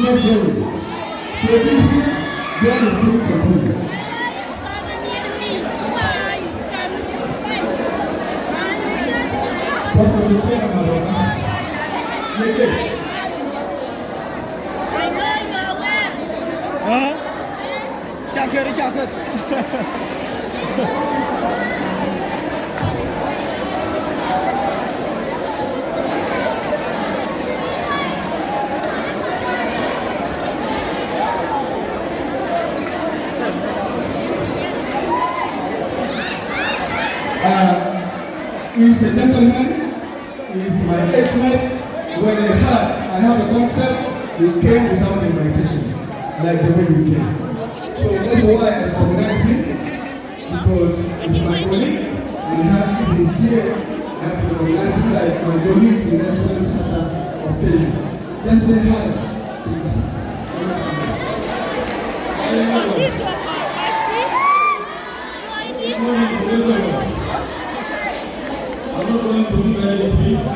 not going. So this year, God will still continue. Papa, you can't have a man. Huh? Jacket. He's a gentleman. He's my age mate. When I have a concert, he came without invitation, like the way you came. So that's why I recognize him, because he's my colleague, and if he's here, I have to recognize him like my colleagues in the National Center of Kenya. Just say hi. I'm not going to give any speech.